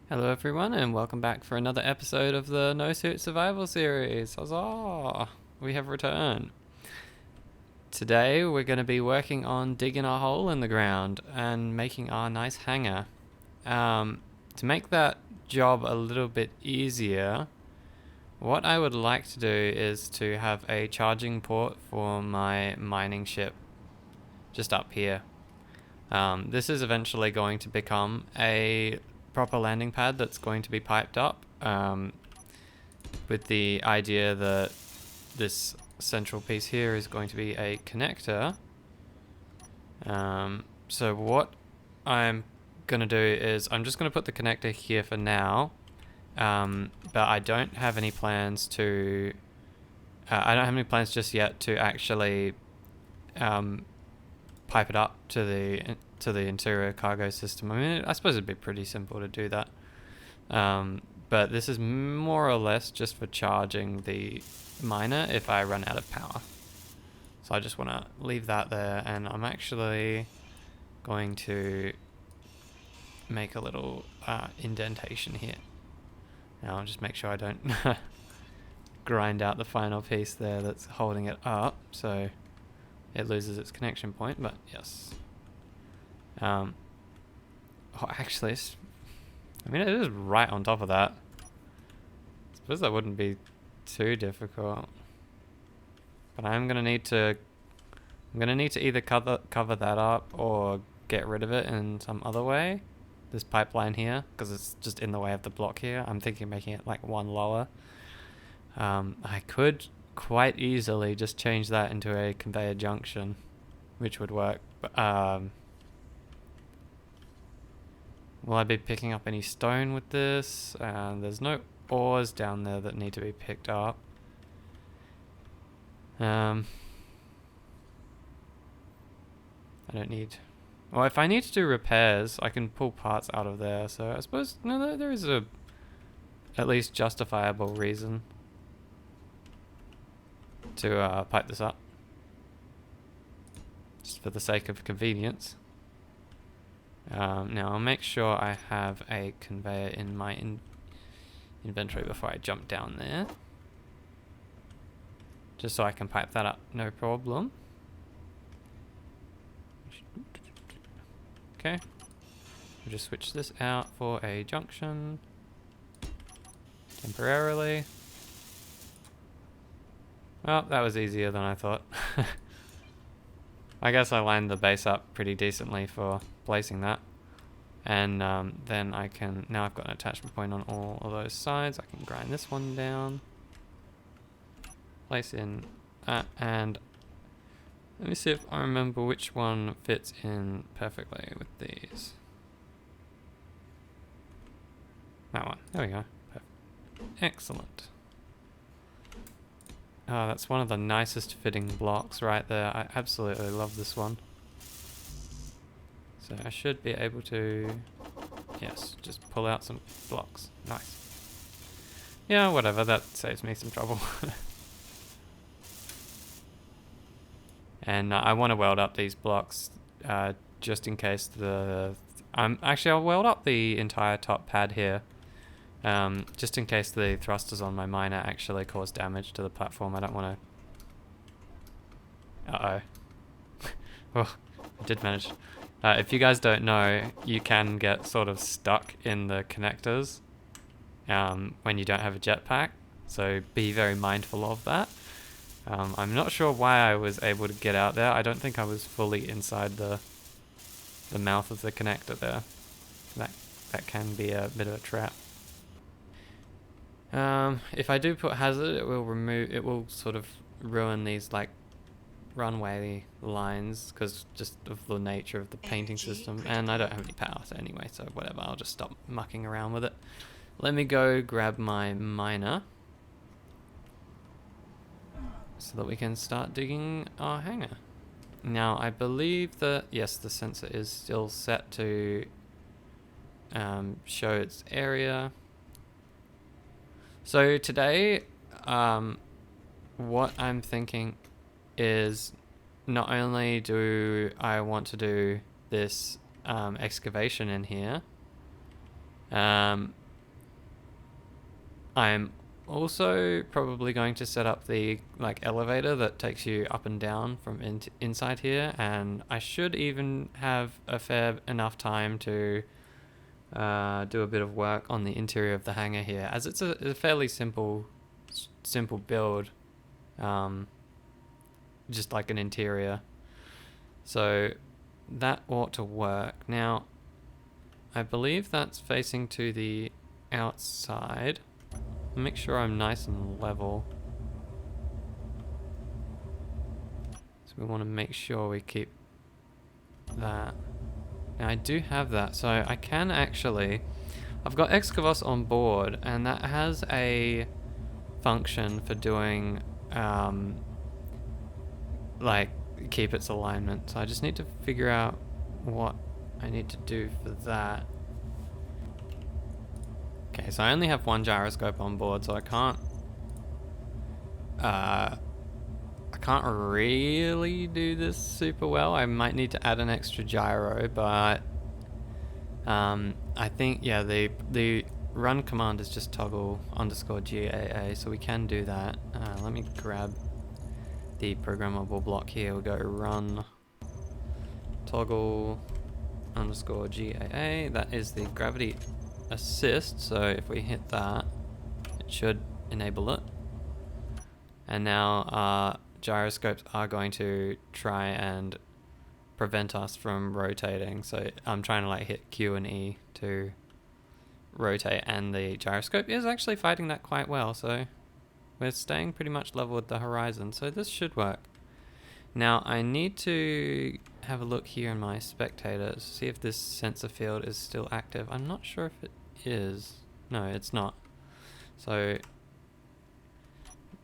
Hello everyone and welcome back for another episode of the No Suit Survival series. Huzzah! We have returned. Today we're going to be working on digging a hole in the ground and making our nice hangar. To make that job a little bit easier, what I would like to do is to have a charging port for my mining ship just up here. This is eventually going to become a proper landing pad that's going to be piped up, with the idea that this central piece here is going to be a connector. So what I'm going to do is I'm just going to put the connector here for now, but I don't have any plans to just yet to actually pipe it up to the interior cargo system. I mean, I suppose it'd be pretty simple to do that. But this is more or less just for charging the miner if I run out of power. So I just want to leave that there, and I'm actually going to make a little indentation here. Now I'll just make sure I don't grind out the final piece there that's holding it up, so it loses its connection point, but yes. Oh, actually, I mean, it is right on top of that. I suppose that wouldn't be too difficult. But I'm gonna need to either cover that up or get rid of it in some other way. This pipeline here, because it's just in the way of the block here. I'm thinking making it like one lower. I could quite easily just change that into a conveyor junction, which would work. But will I be picking up any stone with this? There's no ores down there that need to be picked up. I don't need... Well, if I need to do repairs, I can pull parts out of there. So I suppose there is a at least justifiable reason to pipe this up, just for the sake of convenience. Now I'll make sure I have a conveyor in my inventory before I jump down there, just so I can pipe that up, no problem. Okay, we'll just switch this out for a junction temporarily. Well, that was easier than I thought. I guess I lined the base up pretty decently for placing that. And then I can, now I've got an attachment point on all of those sides, I can grind this one down, place in that, and let me see if I remember which one fits in perfectly with these. That one, there we go. Perfect. Excellent. Oh, that's one of the nicest fitting blocks right there. I absolutely love this one. So I should be able to, yes, just pull out some blocks. Nice. Yeah, whatever, that saves me some trouble. And I want to weld up these blocks just in case I'll weld up the entire top pad here. Just in case the thrusters on my miner actually cause damage to the platform. I don't want to... Uh-oh. Oh, I did manage. If you guys don't know, you can get sort of stuck in the connectors when you don't have a jetpack, so be very mindful of that. I'm not sure why I was able to get out there. I don't think I was fully inside the mouth of the connector there. That can be a bit of a trap. If I do put hazard, it will sort of ruin these like runway lines because just of the nature of the painting system, and I don't have any power, so anyway, so whatever, I'll just stop mucking around with it. Let me go grab my miner so that we can start digging our hangar. Now I believe that, yes, the sensor is still set to show its area. So today, what I'm thinking is not only do I want to do this excavation in here, I'm also probably going to set up the like elevator that takes you up and down from inside here, and I should even have a fair enough time to do a bit of work on the interior of the hangar here, as it's a fairly simple build, just like an interior. So that ought to work. Now, I believe that's facing to the outside. Make sure I'm nice and level. So we want to make sure we keep that. Now I do have that, so I can actually... I've got Excavos on board, and that has a function for doing, like, keep its alignment. So I just need to figure out what I need to do for that. Okay, so I only have one gyroscope on board, so I can't really do this super well. I might need to add an extra gyro, but I think, yeah, the run command is just toggle _GAA, so we can do that. Let me grab the programmable block here. We'll go run toggle _GAA. That is the gravity assist, so if we hit that, it should enable it. And now our gyroscopes are going to try and prevent us from rotating. So I'm trying to like hit Q and E to rotate, and the gyroscope is actually fighting that quite well. So we're staying pretty much level with the horizon, so this should work. Now I need to have a look here in my spectators, see if this sensor field is still active. I'm not sure if it is. No, it's not. So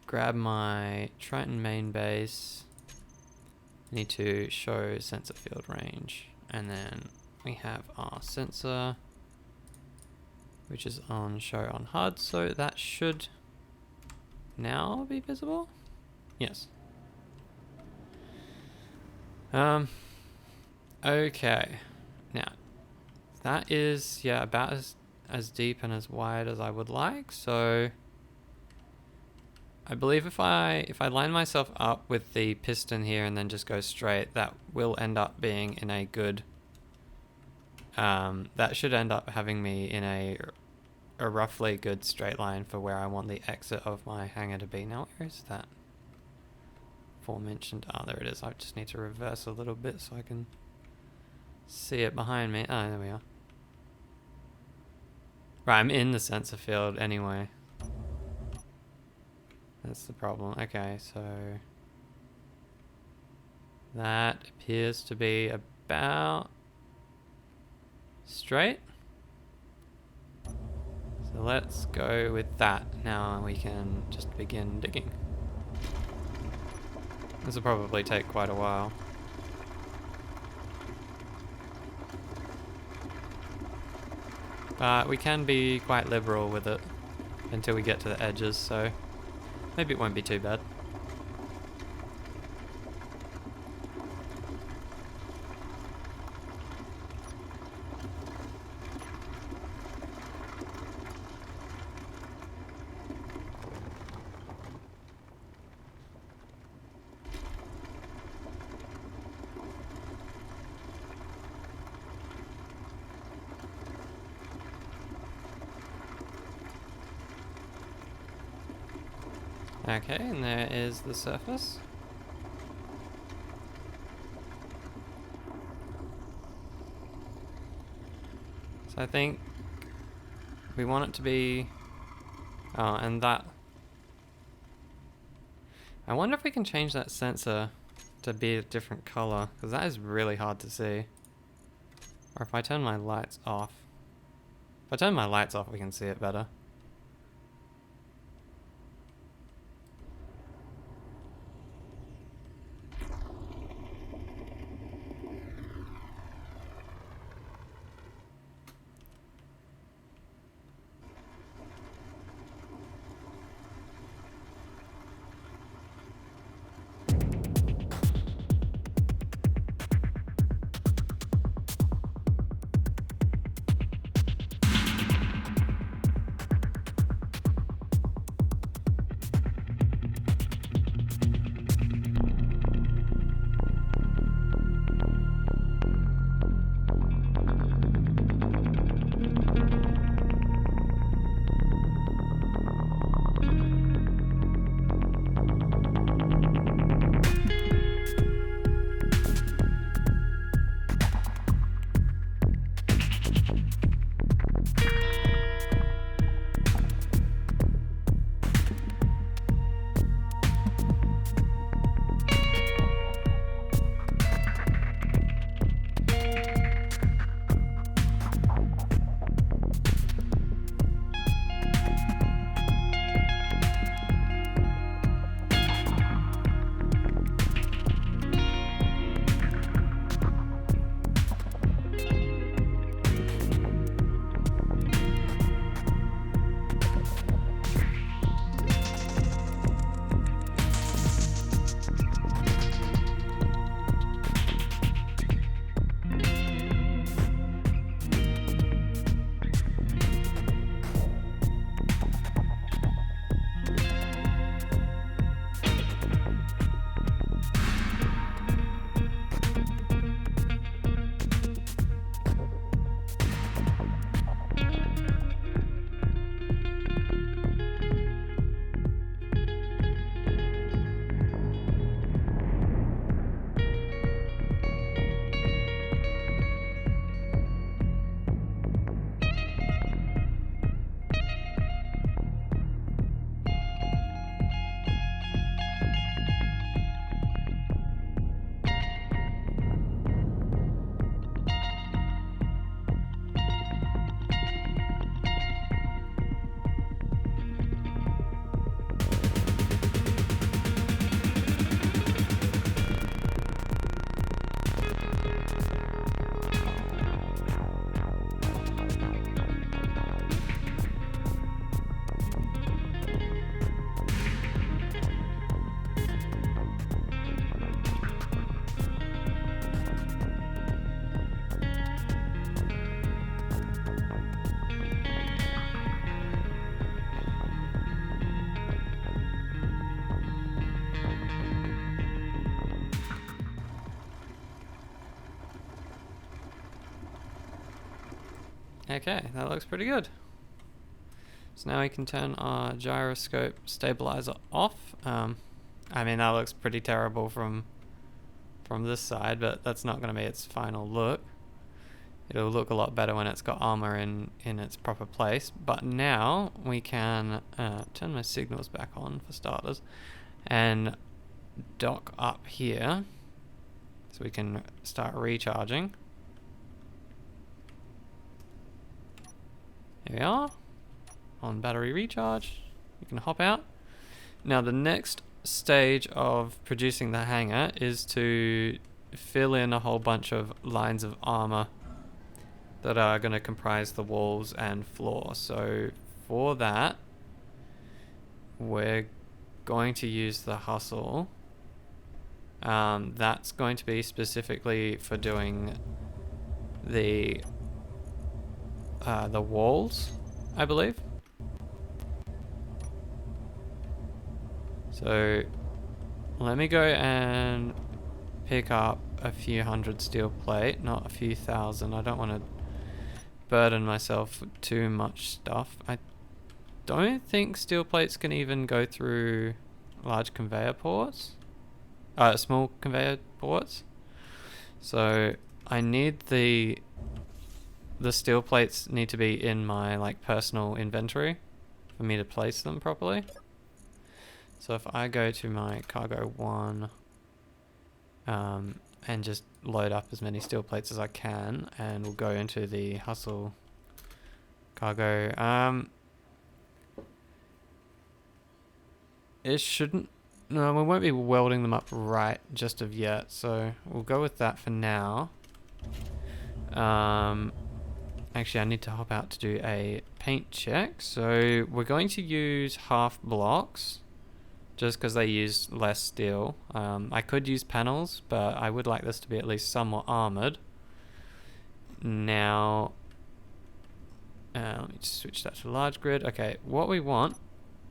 grab my Triton main base. Need to show sensor field range, and then we have our sensor, which is on show on HUD, so that should now be visible. Yes. Okay, now that is, yeah, about as deep and as wide as I would like. So I believe if I line myself up with the piston here and then just go straight, that will end up being in a good, that should end up having me in a roughly good straight line for where I want the exit of my hangar to be. Now where is that aforementioned? Ah, there it is. I just need to reverse a little bit so I can see it behind me. Ah, there we are. Right, I'm in the sensor field anyway. That's the problem. Okay, so that appears to be about straight. So let's go with that. Now we can just begin digging. This will probably take quite a while. But we can be quite liberal with it until we get to the edges, so maybe it won't be too bad. Okay, and there is the surface. So I think we want it to be... Oh, and that... I wonder if we can change that sensor to be a different color, because that is really hard to see. Or if I turn my lights off. If I turn my lights off, we can see it better. Okay, that looks pretty good. So now we can turn our gyroscope stabilizer off. I mean, that looks pretty terrible from this side, but that's not going to be its final look. It'll look a lot better when it's got armor in its proper place. But now we can turn my signals back on for starters and dock up here so we can start recharging. There we are. On battery recharge, you can hop out. Now the next stage of producing the hangar is to fill in a whole bunch of lines of armor that are going to comprise the walls and floor. So for that, we're going to use the hustle. That's going to be specifically for doing the walls, I believe. So let me go and pick up a few hundred steel plate, not a few thousand. I don't want to burden myself with too much stuff. I don't think steel plates can even go through large conveyor ports. Small conveyor ports. So I need the steel plates need to be in my like personal inventory for me to place them properly. So if I go to my cargo 1 and just load up as many steel plates as I can, and we'll go into the hustle cargo. It shouldn't, no, we won't be welding them up right just of yet, so we'll go with that for now. Actually, I need to hop out to do a paint check. So we're going to use half blocks just because they use less steel. I could use panels, but I would like this to be at least somewhat armored. Now, let me just switch that to large grid. Okay, what we want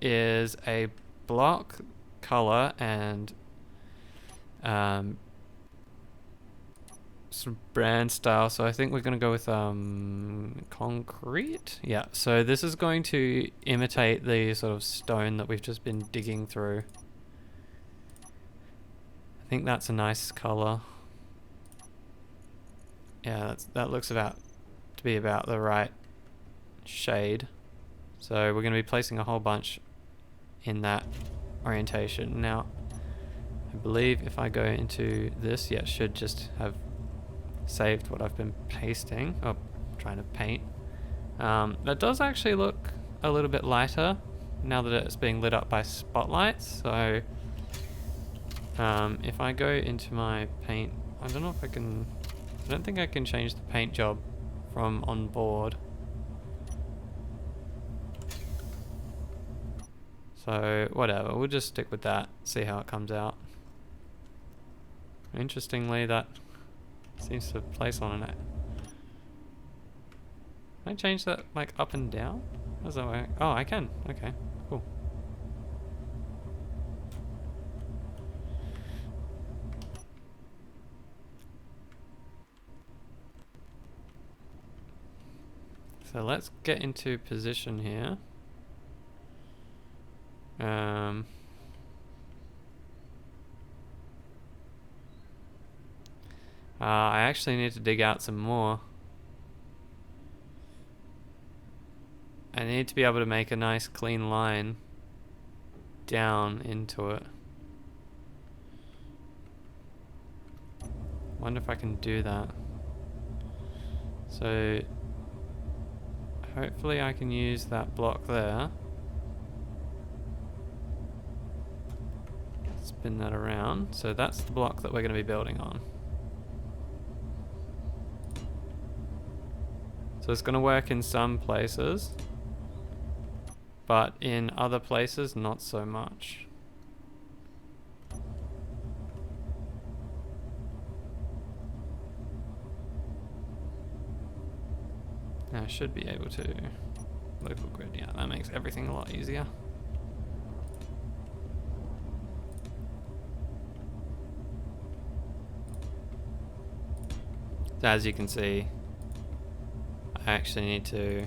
is a block, color, and sort of brand style. So I think we're going to go with concrete. Yeah, so this is going to imitate the sort of stone that we've just been digging through. I think that's a nice color. Yeah, that looks to be about the right shade. So we're going to be placing a whole bunch in that orientation. Now, I believe if I go into this, yeah, it should just have saved what I've been pasting, or trying to paint. That does actually look a little bit lighter now that it's being lit up by spotlights. So if I go into my paint, I don't know if I can, I don't think I can change the paint job from on board. So whatever, we'll just stick with that, see how it comes out. Interestingly, that seems to place on it. Can I change that like up and down? How does that work? Oh, I can. Okay, cool. So let's get into position here. I actually need to dig out some more. I need to be able to make a nice clean line down into it. Wonder if I can do that. So hopefully I can use that block there. Spin that around. So that's the block that we're going to be building on. So it's going to work in some places, but in other places not so much. Now I should be able to local grid. Yeah, that makes everything a lot easier. So as you can see, I actually need to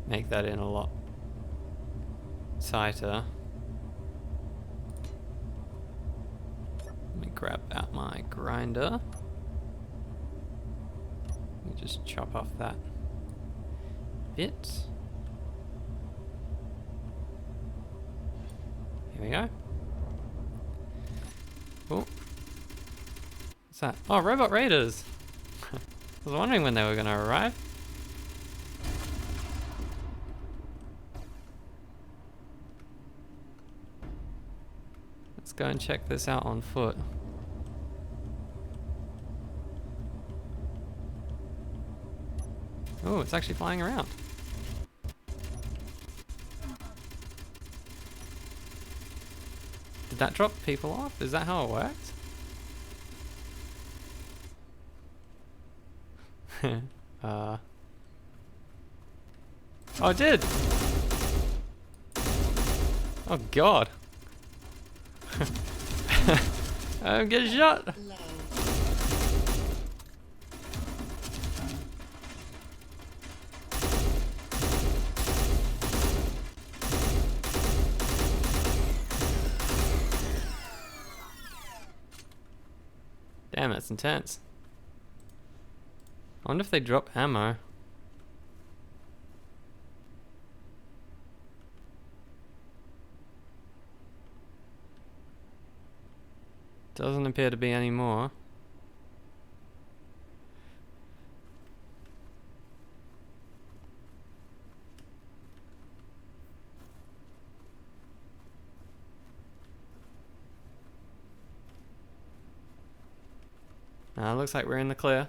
make that in a lot tighter. Let me grab out my grinder. Let me just chop off that bit. Here we go. Oh. What's that? Oh, robot raiders! I was wondering when they were gonna arrive. Let's go and check this out on foot. Oh, it's actually flying around. Did that drop people off? Is that how it worked? Oh, it did! Oh god! I'm getting shot! Damn, that's intense. I wonder if they drop ammo. Doesn't appear to be any more. Looks like we're in the clear.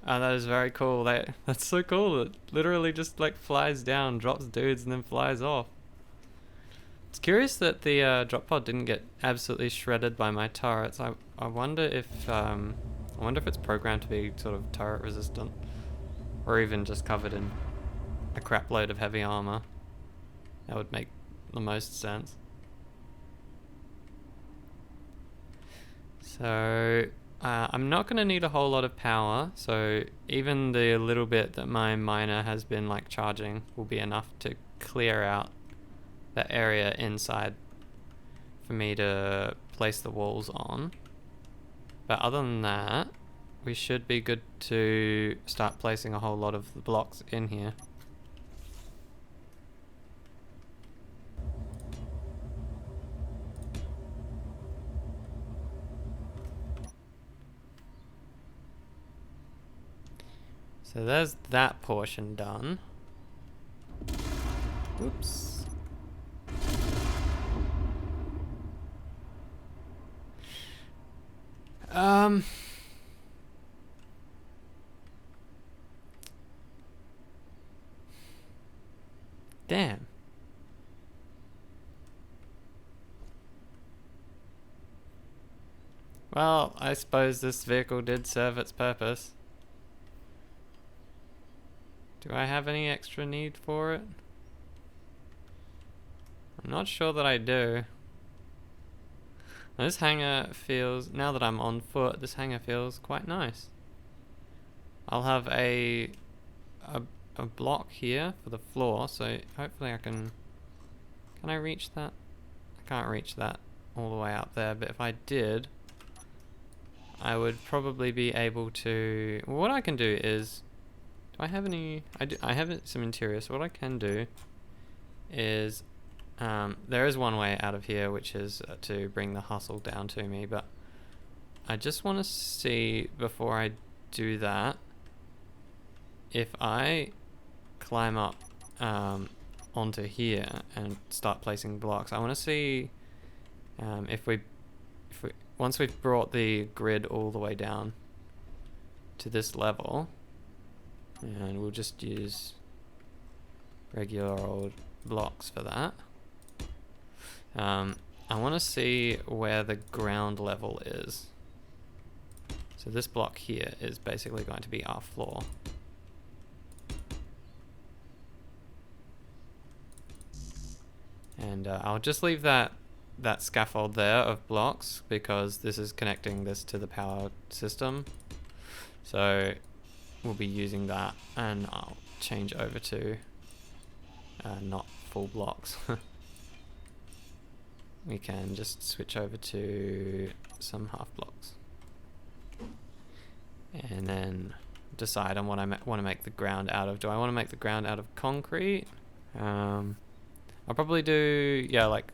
That is very cool. That's so cool. It literally just like flies down, drops dudes, and then flies off. It's curious that the drop pod didn't get absolutely shredded by my turrets. I wonder if it's programmed to be sort of turret resistant, or even just covered in a crap load of heavy armor. That would make the most sense. So I'm not going to need a whole lot of power, so even the little bit that my miner has been like charging will be enough to clear out that area inside for me to place the walls on. But other than that, we should be good to start placing a whole lot of the blocks in here. So there's that portion done. Oops. Damn. Well, I suppose this vehicle did serve its purpose. Do I have any extra need for it? I'm not sure that I do. This hangar feels, now that I'm on foot, this hangar feels quite nice. I'll have a block here for the floor, so hopefully I can I reach that? I can't reach that all the way out there, but if I did, I would probably be able to, well, what I can do is, do I have any, I have some interior, so what I can do is, there is one way out of here, which is to bring the hustle down to me, but I just want to see before I do that, if I climb up onto here and start placing blocks, I want to see if we once we've brought the grid all the way down to this level, and we'll just use regular old blocks for that. I want to see where the ground level is. So this block here is basically going to be our floor. And I'll just leave that that scaffold there of blocks because this is connecting this to the power system. So we'll be using that, and I'll change over to not full blocks. We can just switch over to some half blocks and then decide on what I want to make the ground out of. Do I want to make the ground out of concrete? I'll probably do, yeah, like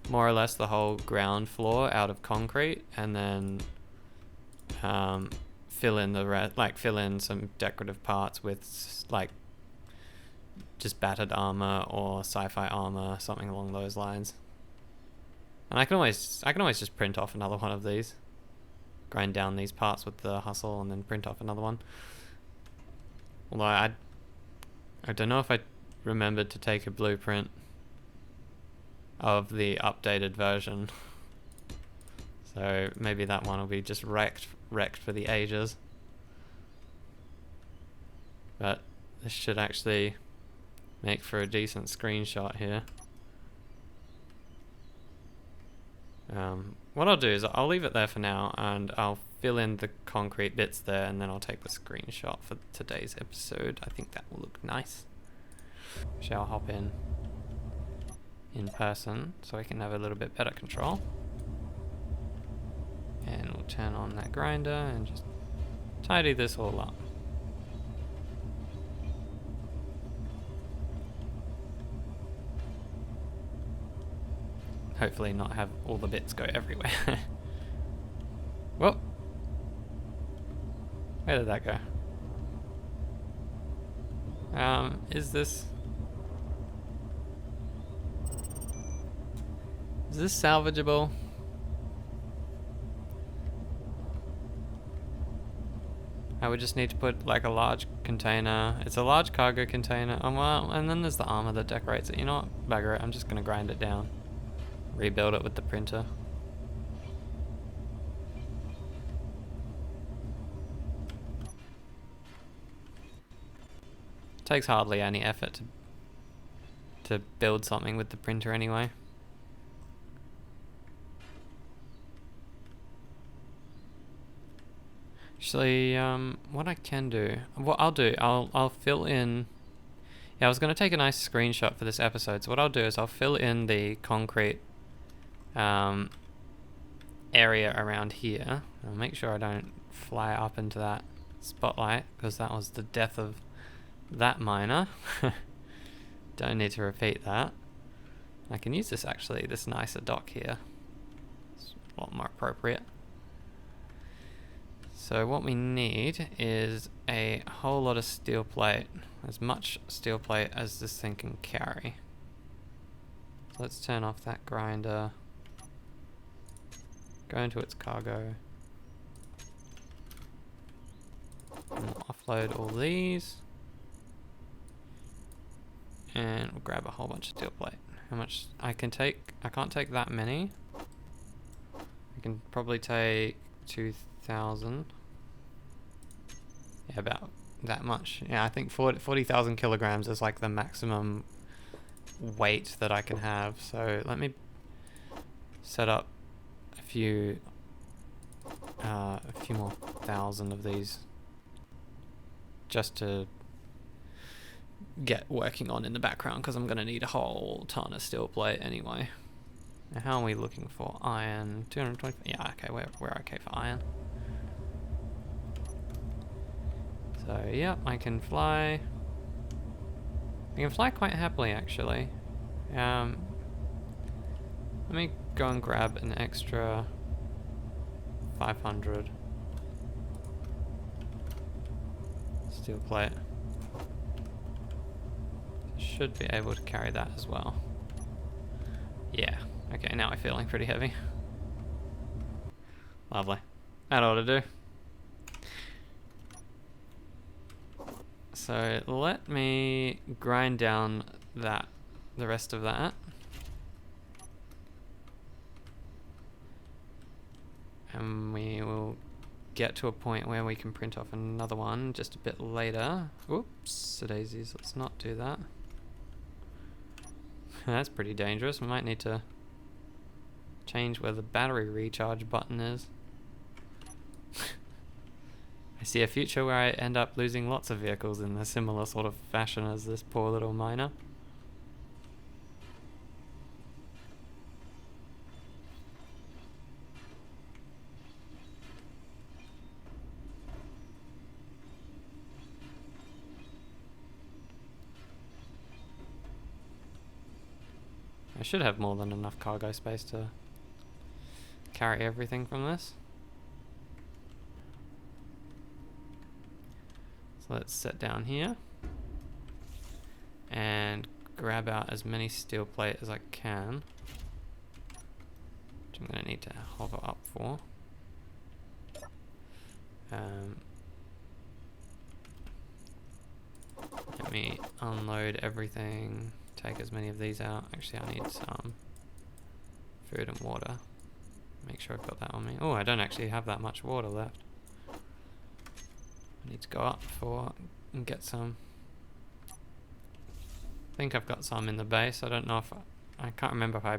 more or less the whole ground floor out of concrete, and then fill in some decorative parts with like just battered armor or sci-fi armor, something along those lines. And I can always just print off another one of these, grind down these parts with the hustle, and then print off another one. Although I don't know if I remembered to take a blueprint of the updated version, so maybe that one will be just wrecked for the ages. But this should actually make for a decent screenshot here. What I'll do is I'll leave it there for now, and I'll fill in the concrete bits there, and then I'll take the screenshot for today's episode. I think that will look nice. Shall hop in person so I can have a little bit better control. And we'll turn on that grinder and just tidy this all up. Hopefully not have all the bits go everywhere. Well, where did that go? Is this salvageable? I would just need to put like a large container. It's a large cargo container. Oh well, and then there's the armor that decorates it. You know what? Bugger it. I'm just gonna grind it down. Rebuild it with the printer. Takes hardly any effort to build something with the printer anyway. Actually, what I can do, I'll fill in. Yeah, I was going to take a nice screenshot for this episode, so what I'll do is I'll fill in the concrete area around here. I'll make sure I don't fly up into that spotlight, because that was the death of that miner. Don't need to repeat that. I can use this actually, this nicer dock here. It's a lot more appropriate. So what we need is a whole lot of steel plate, as much steel plate as this thing can carry. So let's turn off that grinder, go into its cargo, and we'll offload all these, and we'll grab a whole bunch of steel plate. How much I can take? I can't take that many. I can probably take 2,000. Yeah, about that much. Yeah, I think 40,000 kilograms is like the maximum weight that I can have. So let me set up a few more thousand of these just to get working on in the background, because I'm going to need a whole ton of steel plate anyway. Now, how are we looking for iron? 220. Yeah, okay, we're okay for iron. So yeah, I can fly. I can fly quite happily actually. Let me go and grab an extra 500 steel plate. Should be able to carry that as well. Yeah. Okay, now I'm feeling pretty heavy. Lovely. That ought to do. So let me grind down the rest of that. And we will get to a point where we can print off another one just a bit later. Oops, daisies, let's not do that. That's pretty dangerous. We might need to change where the battery recharge button is. I see a future where I end up losing lots of vehicles in a similar sort of fashion as this poor little miner. I should have more than enough cargo space to carry everything from this. So let's set down here and grab out as many steel plate as I can, which I'm going to need to hover up for. Let me unload everything, take as many of these out. Actually, I need some food and water. Make sure I've got that on me. Oh, I don't actually have that much water left. I need to go up and get some. I think I've got some in the base. I don't know if I can't remember if I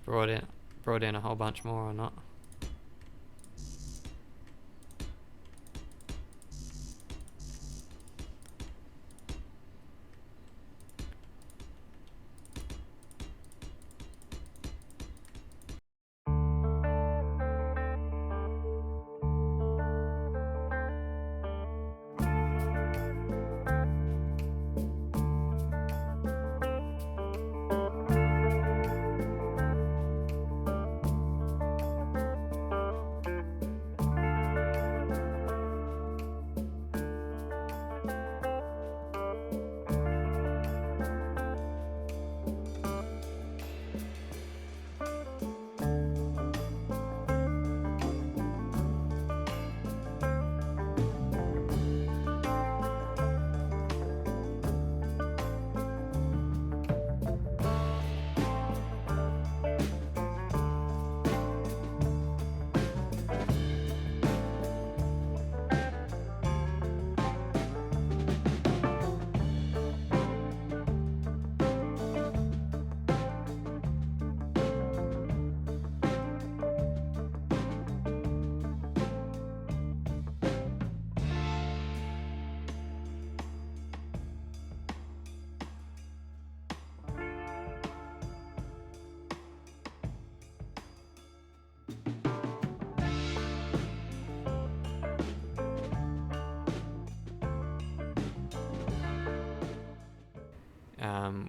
brought in a whole bunch more or not.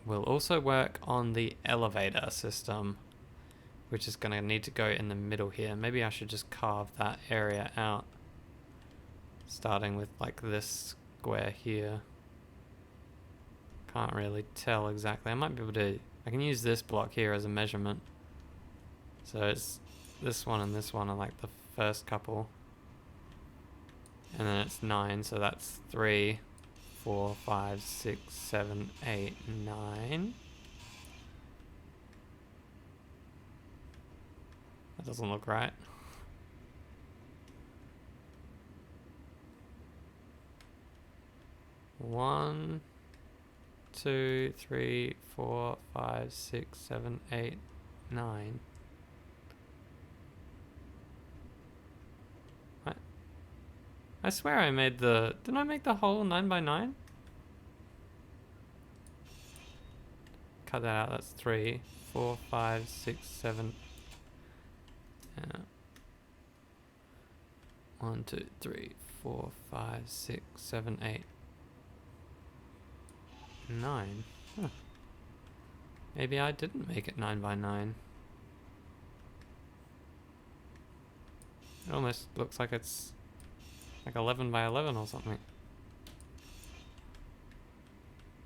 We'll also work on the elevator system, which is going to need to go in the middle here. Maybe I should just carve that area out, starting with like this square here. Can't really tell exactly. I might be able to, I can use this block here as a measurement. So it's this one and this one are like the first couple. And then it's 9, so that's 3, 4, 5, 6, 7, 8, 9. That doesn't look right. One, 2, 3, 4, 5, 6, 7, 8, 9. I swear I made the... Didn't I make the whole 9 by 9? Cut that out, that's 3, 4, 5, 6, 7... 1, 2, 3, 4, 5, 6, 7, 8, 9. Huh. Maybe I didn't make it 9 by 9. It almost looks like it's like 11 by 11 or something.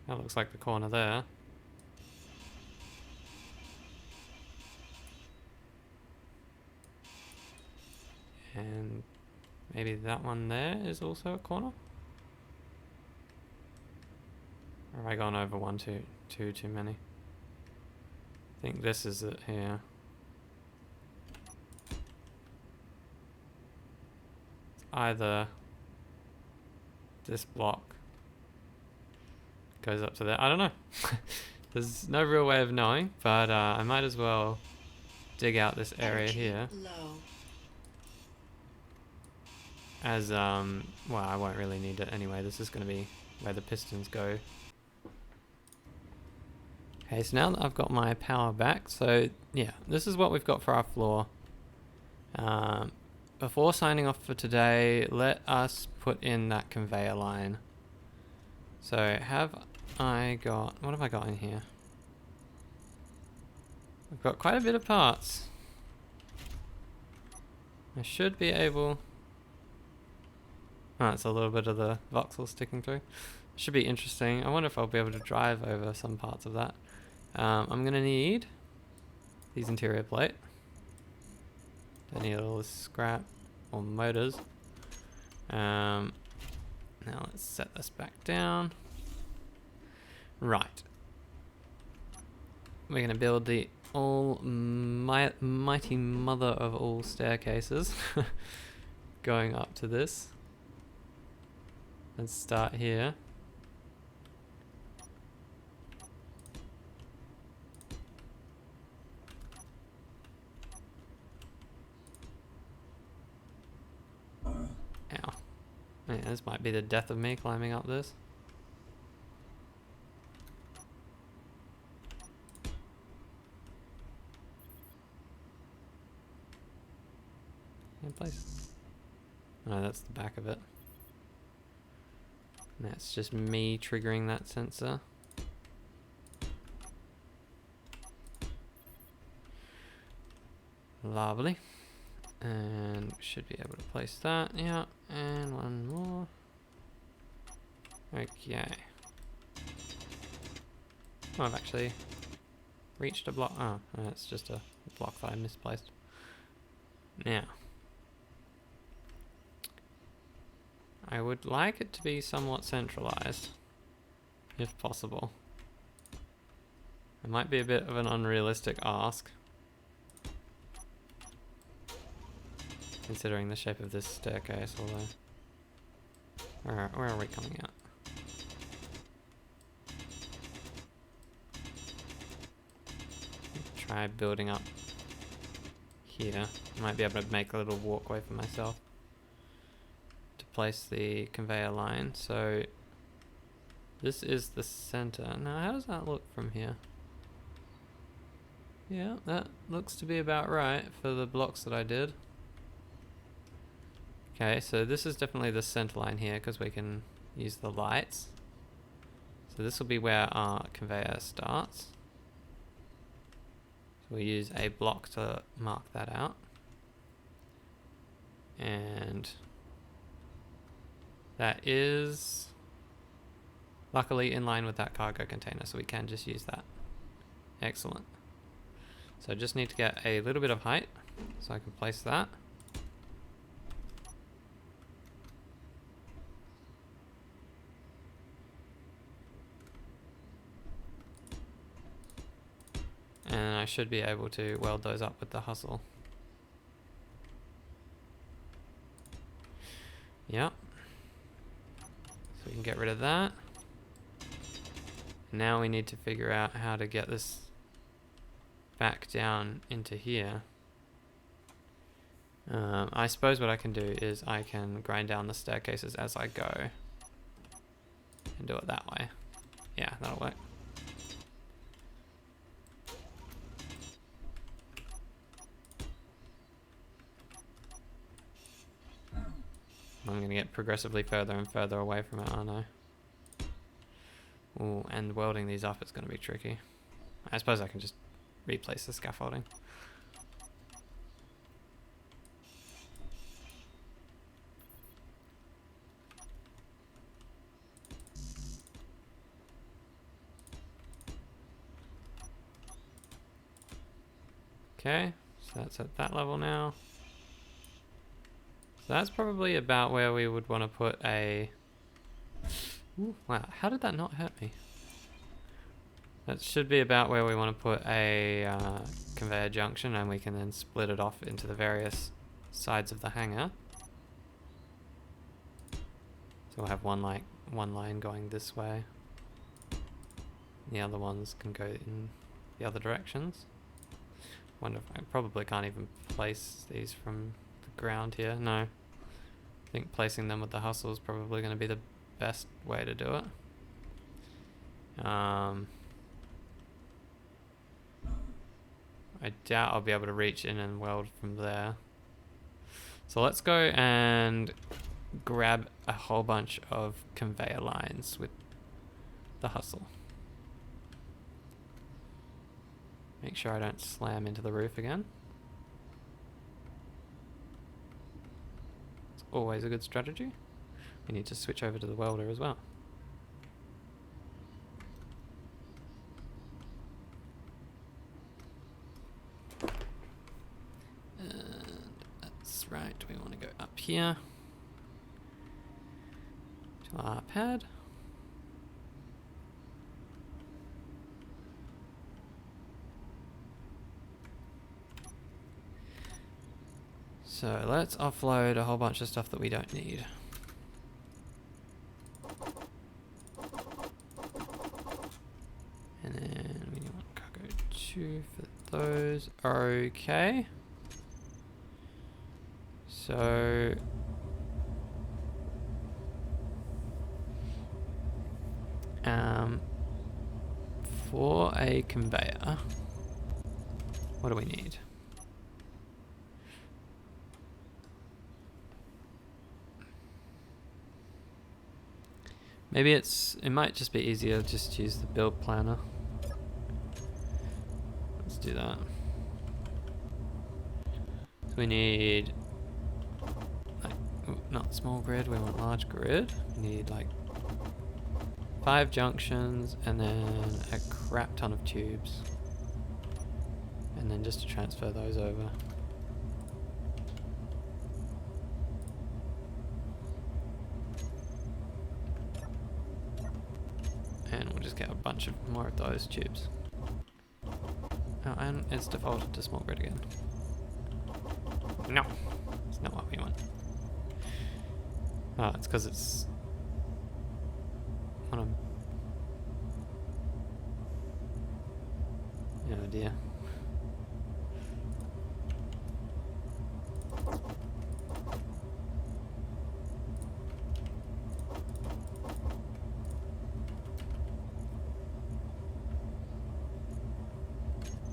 That looks like the corner there. And maybe that one there is also a corner? Or have I gone over one too many? I think this is it here. It's either this block goes up to there. I don't know. There's no real way of knowing, but I might as well dig out this area here. Low. As, well, I won't really need it anyway. This is going to be where the pistons go. Okay, so now that I've got my power back, so yeah, this is what we've got for our floor. Before signing off for today, let us put in that conveyor line. So what have I got in here? I've got quite a bit of parts. I should be able... Oh, it's a little bit of the voxel sticking through. Should be interesting. I wonder if I'll be able to drive over some parts of that. I'm going to need these interior plate. Don't need all this scrap or motors. Now let's set this back down. Right. We're going to build the mighty mother of all staircases going up to this. Let's start here. Ow. Yeah, this might be the death of me climbing up this. In place. No, that's the back of it. And that's just me triggering that sensor. Lovely. And should be able to place that. Yeah, and one more. Okay. Oh, I've actually reached a block. Oh, it's just a block that I misplaced. Now, I would like it to be somewhat centralized, if possible. It might be a bit of an unrealistic ask, considering the shape of this staircase, although... Where are we coming out? Try building up here. Might be able to make a little walkway for myself to place the conveyor line. So this is the center. Now how does that look from here? Yeah, that looks to be about right for the blocks that I did. Okay, so this is definitely the center line here because we can use the lights. So this will be where our conveyor starts. So we use a block to mark that out. And that is luckily in line with that cargo container, so we can just use that. Excellent. So I just need to get a little bit of height so I can place that. And I should be able to weld those up with the hustle. Yep. So we can get rid of that. Now we need to figure out how to get this back down into here. I suppose what I can do is I can grind down the staircases as I go and do it that way. Yeah, that'll work. I'm going to get progressively further and further away from it, aren't I? Ooh, and welding these up is going to be tricky. I suppose I can just replace the scaffolding. Okay, so that's at that level now. So that's probably about where we would want to put a... Ooh, wow, how did that not hurt me? That should be about where we want to put a conveyor junction, and we can then split it off into the various sides of the hangar. So we'll have one line going this way. The other ones can go in the other directions. Wonder if I probably can't even place these from the ground here. No. I think placing them with the hustle is probably going to be the best way to do it. I doubt I'll be able to reach in and weld from there. So let's go and grab a whole bunch of conveyor lines with the hustle. Make sure I don't slam into the roof again. It's always a good strategy. We need to switch over to the welder as well. And that's right, we want to go up here to our pad. So let's offload a whole bunch of stuff that we don't need. And then we want cargo 2 for those. Okay. So for a conveyor, what do we need? Maybe it might just be easier to just use the build planner. Let's do that. So we need, like, not small grid, we want large grid. We need like 5 junctions and then a crap ton of tubes. And then just to transfer those over. And we'll just get a bunch of more of those tubes. Oh, and it's defaulted to small grid again. No, it's not what we want. Oh, it's because it's on a... Oh dear.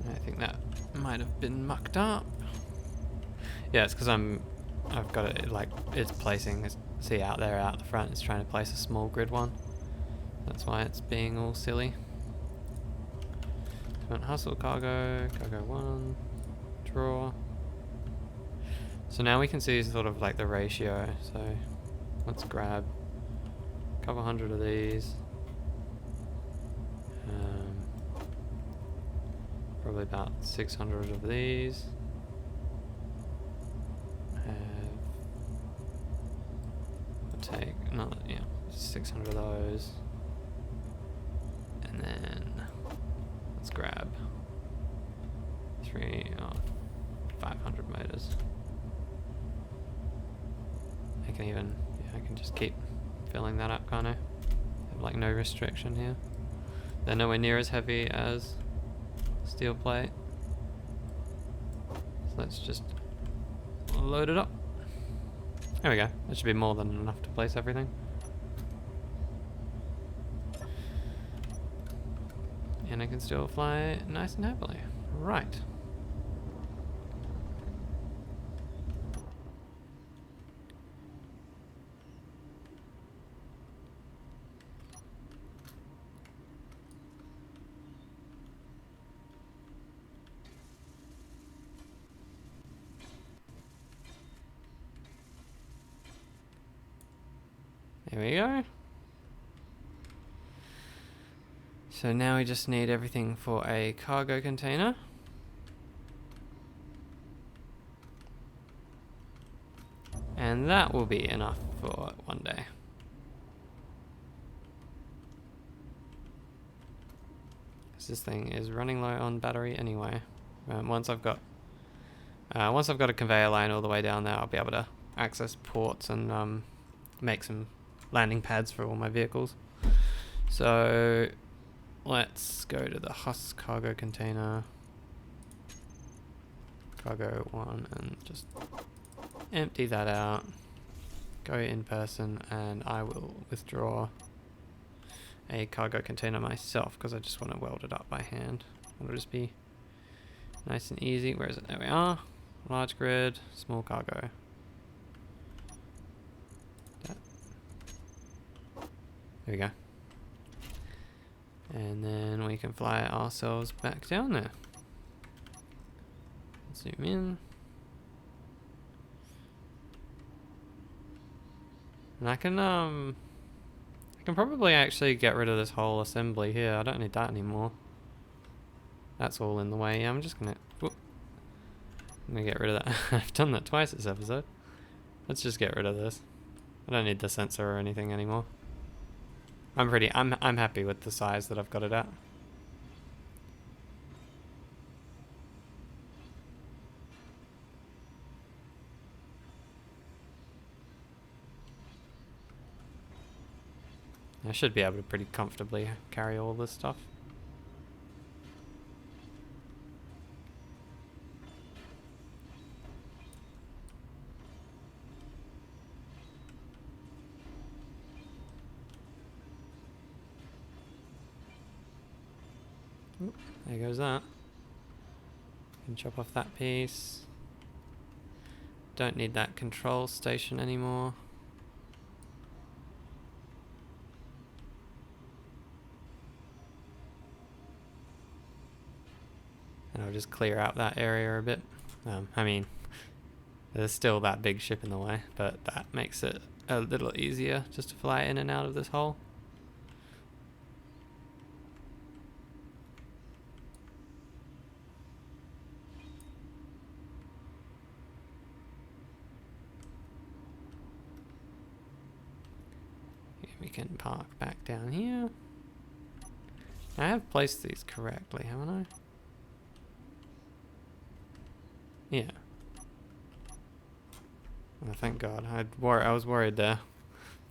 I think that might have been mucked up. Yeah, it's because I've got it like it's placing. See out there, out the front, it's trying to place a small grid one. That's why it's being all silly. Hustle cargo, cargo 1, draw. So now we can see sort of like the ratio. So let's grab a couple hundred of these. Probably about 600 of these. We'll take another, 600 of those. And then let's grab 500 motors. I can even, I can just keep filling that up, can't I? Have like no restriction here. They're nowhere near as heavy as steel plate. So let's just load it up. There we go. That should be more than enough to place everything. And I can still fly nice and happily. Right. There we go. So now we just need everything for a cargo container. And that will be enough for one day. Because this thing is running low on battery anyway. Once I've got a conveyor line all the way down there, I'll be able to access ports and make some landing pads for all my vehicles. So let's go to the Hus cargo container. cargo 1 and just empty that out. Go in person, and I will withdraw a cargo container myself because I just want to weld it up by hand. It'll just be nice and easy. Where is it? There we are. Large grid, small cargo. There we go. And then we can fly ourselves back down there. Zoom in. And I can probably actually get rid of this whole assembly here. I don't need that anymore. That's all in the way. I'm just gonna, whoop. I'm gonna get rid of that. I've done that twice this episode. Let's just get rid of this. I don't need the sensor or anything anymore. I'm happy with the size that I've got it at. I should be able to pretty comfortably carry all this stuff. Oop, there goes that. Can chop off that piece. Don't need that control station anymore. And I'll just clear out that area a bit. I mean, there's still that big ship in the way, but that makes it a little easier just to fly in and out of this hole. We can park back down here. I have placed these correctly, haven't I? Yeah. Oh, thank God. I was worried there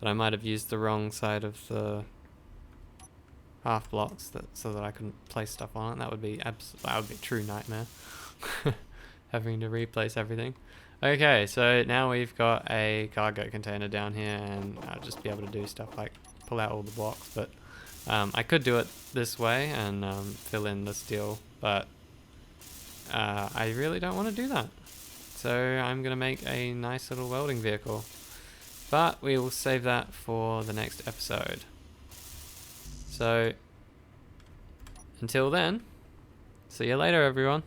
that I might have used the wrong side of the half blocks so that I couldn't place stuff on it. That would be a true nightmare. Having to replace everything. Okay, so now we've got a cargo container down here, and I'll just be able to do stuff like pull out all the blocks, but I could do it this way and fill in the steel, but I really don't want to do that. So I'm going to make a nice little welding vehicle, but we will save that for the next episode. So until then, see you later everyone.